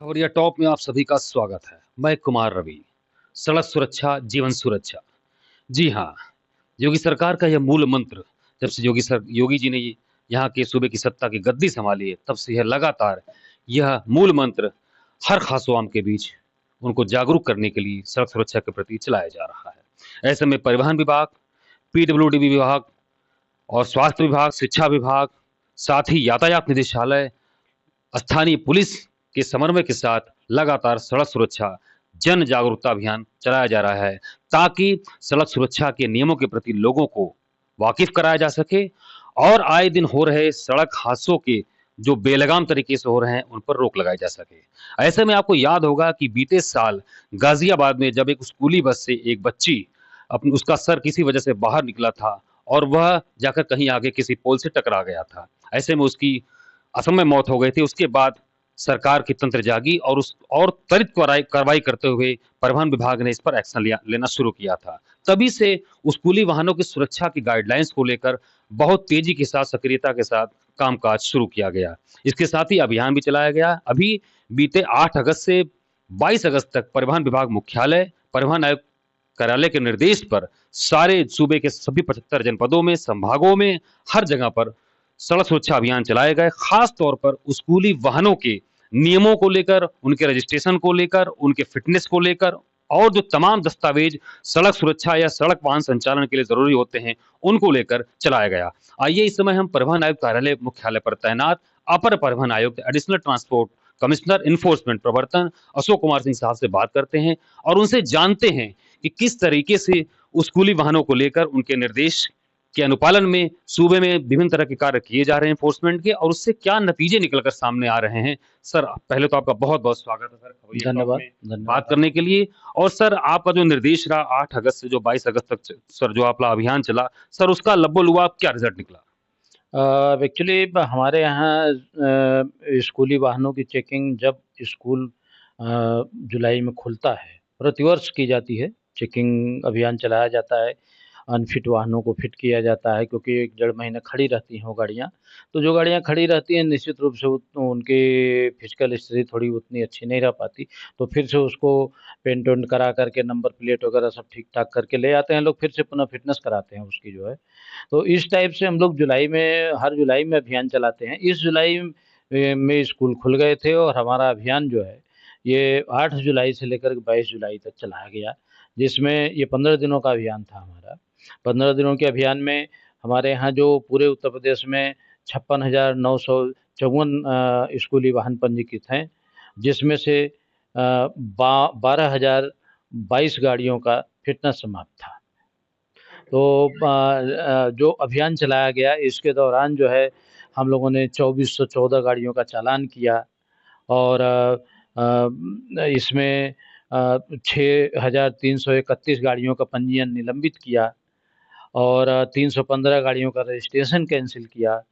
और यह टॉप में आप सभी का स्वागत है। मैं कुमार रवि। सड़क सुरक्षा जीवन सुरक्षा। जी हाँ, योगी सरकार का यह मूल मंत्र जब से योगी जी ने यहाँ के सूबे की सत्ता की गद्दी संभाली है, तब से यह लगातार यह मूल मंत्र हर खासवाम के बीच उनको जागरूक करने के लिए सड़क सुरक्षा के प्रति चलाया जा रहा है। ऐसे में परिवहन विभाग, पीडब्ल्यूडी विभाग और स्वास्थ्य विभाग, शिक्षा विभाग, साथ ही यातायात निदेशालय, स्थानीय पुलिस के समन्वय के साथ लगातार सड़क सुरक्षा जन जागरूकता अभियान चलाया जा रहा है, ताकि सड़क सुरक्षा के नियमों के प्रति लोगों को वाकिफ कराया जा सके और आए दिन हो रहे सड़क हादसों के जो बेलगाम तरीके से हो रहे हैं उन पर रोक लगाई जा सके। ऐसे में आपको याद होगा कि बीते साल गाजियाबाद में जब एक स्कूली बस से एक बच्ची अपनी उसका सर किसी वजह से बाहर निकला था और वह जाकर कहीं आगे किसी पोल से टकरा गया था। ऐसे में उसकी असमय मौत हो गई थी। उसके बाद सरकार की तंत्र जागी और त्वरित कार्रवाई करते हुए परिवहन विभाग ने इस पर एक्शन लेना शुरू किया था। तभी से स्कूली वाहनों की सुरक्षा की गाइडलाइंस को लेकर बहुत तेजी के साथ, सक्रियता के साथ कामकाज शुरू किया गया। इसके साथ ही अभियान भी चलाया गया। अभी बीते 8 अगस्त से 22 अगस्त तक परिवहन विभाग मुख्यालय, परिवहन आयुक्त कार्यालय के निर्देश पर सारे सूबे के सभी 75 जनपदों में, संभागों में, हर जगह पर सड़क सुरक्षा अभियान चलाए गए। खास तौर पर स्कूली वाहनों के नियमों को लेकर, उनके रजिस्ट्रेशन को लेकर, उनके फिटनेस को लेकर और जो तमाम दस्तावेज सड़क सुरक्षा या सड़क वाहन संचालन के लिए जरूरी होते हैं, उनको लेकर चलाया गया। आइए इस समय हम परिवहन आयुक्त कार्यालय मुख्यालय पर तैनात अपर परिवहन आयुक्त, एडिशनल ट्रांसपोर्ट कमिश्नर इन्फोर्समेंट प्रवर्तन अशोक कुमार सिंह साहब से बात करते हैं और उनसे जानते हैं कि किस तरीके से स्कूली वाहनों को लेकर उनके निर्देश के अनुपालन में सूबे में विभिन्न तरह के कार्य किए जा रहे हैं एनफोर्समेंट के, और उससे क्या नतीजे निकलकर सामने आ रहे हैं। सर, पहले तो आपका बहुत बहुत स्वागत है सर खबरिया टॉक धन्यवाद, में बात धन्यवाद। करने के लिए। और सर, आपका जो निर्देश रहा 8 अगस्त से जो 22 अगस्त तक सर जो आपका अभियान चला, सर उसका लब्बो क्या रिजल्ट निकला? एक्चुअली हमारे यहाँ स्कूली वाहनों की चेकिंग जब स्कूल जुलाई में खुलता है, प्रतिवर्ष की जाती है। चेकिंग अभियान चलाया जाता है, अनफिट वाहनों को फिट किया जाता है क्योंकि 1 डेढ़ महीने खड़ी रहती हैं वो गाड़ियाँ। तो जो गाड़ियाँ खड़ी रहती हैं निश्चित रूप से उनकी फिजिकल स्थिति थोड़ी उतनी अच्छी नहीं रह पाती, तो फिर से उसको पेंट वेंट करा कर के नंबर प्लेट वगैरह सब ठीक-ठाक करके ले आते हैं लोग, फिर से पुनः फिटनेस कराते हैं उसकी जो है। तो इस टाइप से हम लोग जुलाई में हर जुलाई में अभियान चलाते हैं। इस जुलाई में स्कूल खुल गए थे और हमारा अभियान जो है, ये 8 जुलाई से लेकर के 22 जुलाई तक चलाया गया, जिसमें ये 15 दिनों का अभियान था हमारा। 15 दिनों के अभियान में हमारे यहाँ जो पूरे उत्तर प्रदेश में 56,954 स्कूली वाहन पंजीकृत हैं, जिसमें से 12,022 गाड़ियों का फ़िटनेस समाप्त था। तो जो अभियान चलाया गया इसके दौरान जो है हम लोगों ने 2414 गाड़ियों का चालान किया और इसमें 6,331 गाड़ियों का पंजीयन निलंबित किया और 315 गाड़ियों का रजिस्ट्रेशन कैंसल किया।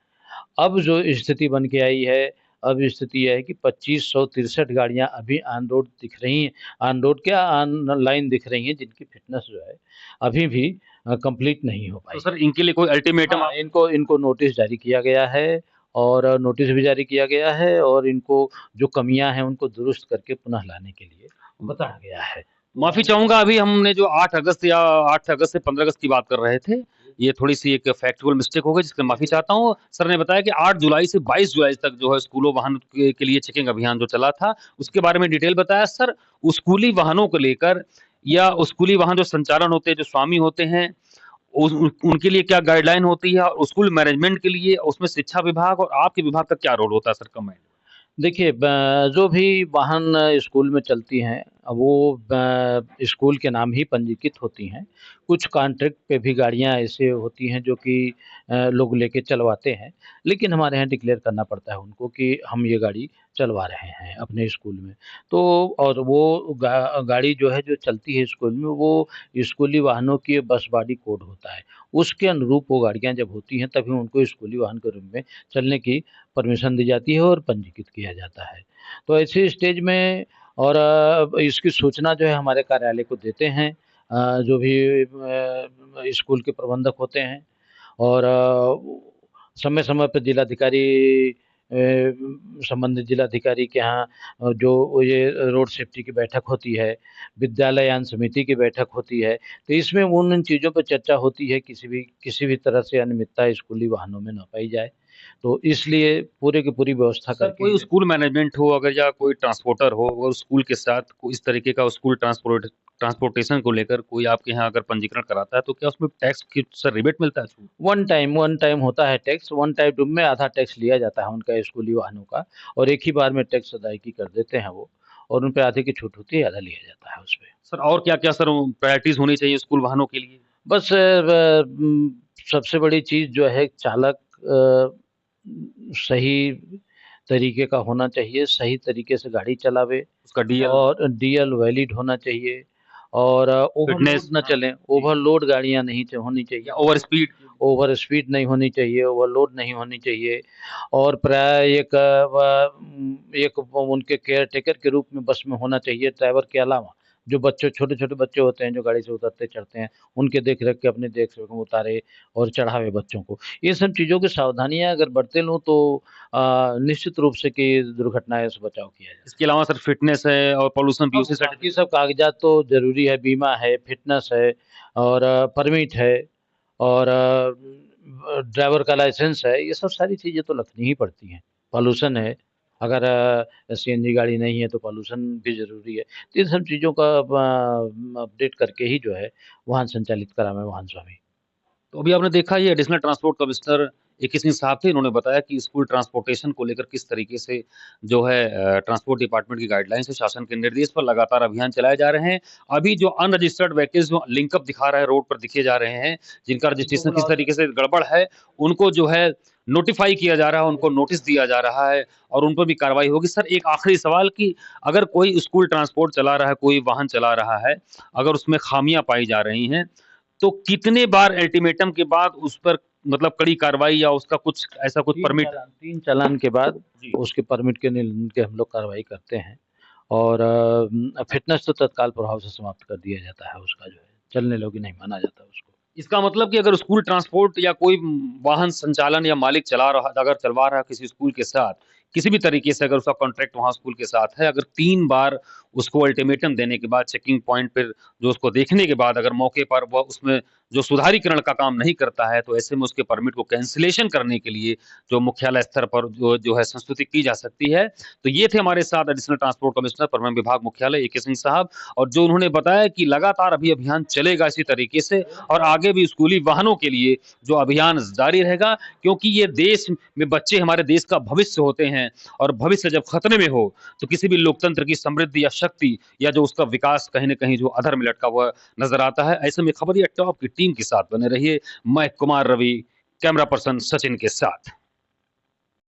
अब जो स्थिति बन के आई है, अब स्थिति ये है कि 2563 गाड़ियाँ अभी ऑन रोड दिख रही हैं। ऑन रोड क्या, ऑनलाइन दिख रही हैं, जिनकी फ़िटनेस जो है अभी भी कंप्लीट नहीं हो तो पाई सर, है। इनके लिए कोई अल्टीमेटम हाँ, इनको इनको नोटिस जारी किया गया है और नोटिस भी जारी किया गया है और इनको जो कमियाँ हैं, उनको दुरुस्त करके पुनः लाने के लिए बताया गया है। माफी चाहूंगा, अभी हमने जो 8 अगस्त या 8 अगस्त से 15 अगस्त की बात कर रहे थे, ये थोड़ी सी एक फैक्चुअल मिस्टेक हो गई जिसके माफी चाहता हूँ। सर ने बताया कि 8 जुलाई से 22 जुलाई तक जो है स्कूलों वाहन के लिए चेकिंग अभियान जो चला था, उसके बारे में डिटेल बताया। सर, स्कूली वाहनों को लेकर या स्कूली वाहन जो संचालन होते हैं, जो स्वामी होते हैं, उनके लिए क्या गाइडलाइन होती है और स्कूल मैनेजमेंट के लिए उसमें शिक्षा विभाग और आपके विभाग का क्या रोल होता है सर? कमेंट। देखिए, जो भी वाहन स्कूल में चलती हैं, वो स्कूल के नाम ही पंजीकृत होती हैं। कुछ कॉन्ट्रैक्ट पे भी गाड़ियाँ ऐसे होती हैं जो कि लोग लेके चलवाते हैं, लेकिन हमारे यहाँ डिक्लेयर करना पड़ता है उनको कि हम ये गाड़ी चलवा रहे हैं अपने स्कूल में। तो और वो गाड़ी जो है जो चलती है स्कूल में, वो स्कूली वाहनों की बस बॉडी कोड होता है। उसके अनुरूप वो गाड़ियाँ जब होती हैं तभी उनको स्कूली वाहन के रूप में चलने की परमिशन दी जाती है और पंजीकृत किया जाता है। तो ऐसे स्टेज में और इसकी सूचना जो है हमारे कार्यालय को देते हैं जो भी स्कूल के प्रबंधक होते हैं और समय-समय पे जिलाधिकारी संबंधित जिलाधिकारी के यहाँ जो ये रोड सेफ्टी की बैठक होती है, विद्यालयन समिति की बैठक होती है, तो इसमें उन चीज़ों पर चर्चा होती है, किसी भी तरह से अनियमितता स्कूली वाहनों में ना पाई जाए। तो इसलिए पूरे की पूरी व्यवस्था सर करके कोई स्कूल मैनेजमेंट हो अगर या कोई ट्रांसपोर्टर हो अगर स्कूल के साथ इस तरीके का स्कूल ट्रांसपोर्टेशन को लेकर कोई आपके यहाँ अगर पंजीकरण कराता है तो क्या उसमें टैक्स की सर रिबेट मिलता है छूट? वन टाइम होता है टैक्स, वन टाइम में आधा टैक्स लिया जाता है उनका स्कूली वाहनों का और एक ही बार में टैक्स अदायगी कर देते हैं वो और उन पे आधे की छूट होती है, आधा लिया जाता है उसपे। सर और क्या-क्या सर प्रायोरिटीज़ होनी चाहिए स्कूल वाहनों के लिए? बस सबसे बड़ी चीज़ जो है चालक सही तरीके का होना चाहिए, सही तरीके से गाड़ी चलावे उसका डीएल और डीएल वैलिड होना चाहिए और ओवरलोड फिटनेस ना चलें, ओवरलोड गाड़ियाँ नहीं होनी चाहिए। या ओवर स्पीड ओवर स्पीड नहीं होनी चाहिए, ओवरलोड नहीं होनी चाहिए और प्राय एक उनके केयरटेकर के रूप में बस में होना चाहिए ड्राइवर के अलावा। जो बच्चे छोटे-छोटे बच्चे होते हैं, जो गाड़ी से उतरते चढ़ते हैं, उनके देख-रेख के अपनी देख-रेख में उतारे और चढ़ावे बच्चों को। ये सब चीज़ों की सावधानियाँ अगर बरते लों तो निश्चित रूप से कि दुर्घटनाएँ से बचाव किया जा इसके अलावा सर फिटनेस है और पॉल्यूशन पीयूसी बाकी सब कागज़ात तो ज़रूरी है, बीमा है, फ़िटनेस है और परमिट है और ड्राइवर का लाइसेंस है, ये सब सारी चीज़ें तो रखनी ही पड़ती हैं। पॉल्यूशन है, अगर सीएनजी गाड़ी नहीं है तो पॉल्यूशन भी ज़रूरी है। तो इन सब चीज़ों का अपडेट करके ही जो है वाहन संचालित करावें वाहन स्वामी। तो अभी आपने देखा ये additional transport commissioner A K. Singh साहब थे, इन्होंने बताया कि स्कूल ट्रांसपोर्टेशन को लेकर किस तरीके से जो है ट्रांसपोर्ट डिपार्टमेंट की गाइडलाइंस है, शासन के निर्देश पर लगातार अभियान चलाए जा रहे हैं। अभी जो अनरजिस्टर्ड व्हीकल्स जो लिंकअप दिखा रहा है, रोड पर दिखे जा रहे हैं, जिनका रजिस्ट्रेशन किस तरीके से गड़बड़ है, उनको जो है नोटिफ़ाई किया जा रहा है, उनको नोटिस दिया जा रहा है और उन पर भी कार्रवाई होगी। सर एक आखिरी सवाल कि अगर कोई स्कूल ट्रांसपोर्ट चला रहा है, कोई वाहन चला रहा है, अगर उसमें खामियाँ पाई जा रही हैं, तो कितने बार अल्टीमेटम के बाद उस पर मतलब कड़ी कार्रवाई या उसका कुछ ऐसा कुछ परमिट 3 चालान के बाद जी। उसके परमिट के निलंबन के हम लोग कार्रवाई करते हैं और फ़िटनेस तो तत्काल प्रभाव से समाप्त कर दिया जाता है उसका जो है, चलने योग्य नहीं माना जाता उसको। इसका मतलब कि अगर स्कूल ट्रांसपोर्ट या कोई वाहन संचालन या मालिक चला रहा अगर चलवा रहा है किसी स्कूल के साथ, किसी भी तरीके से अगर उसका कॉन्ट्रैक्ट वहाँ स्कूल के साथ है, अगर 3 बार उसको अल्टीमेटम देने के बाद चेकिंग पॉइंट पर जो उसको देखने के बाद अगर मौके पर वह उसमें जो सुधारीकरण का काम नहीं करता है, तो ऐसे में उसके परमिट को कैंसलेशन करने के लिए जो मुख्यालय स्तर पर जो है संस्तुति की जा सकती है। तो ये थे हमारे साथ एडिशनल ट्रांसपोर्ट कमिश्नर परिवहन विभाग मुख्यालय ए.के. सिंह साहब और जो उन्होंने बताया कि लगातार अभी अभियान चलेगा इसी तरीके से और आगे भी स्कूली वाहनों के लिए जो अभियान जारी रहेगा क्योंकि ये देश में बच्चे हमारे देश का भविष्य होते हैं और भविष्य जब खतरे में हो तो किसी भी लोकतंत्र की समृद्धि या शक्ति या जो उसका विकास कहीं न कहीं जो अधर में लटका हुआ नज़र आता है। ऐसे में खबरिया टॉप की टीम के साथ बने रहिए। मैं कुमार रवि, कैमरा पर्सन सचिन के साथ।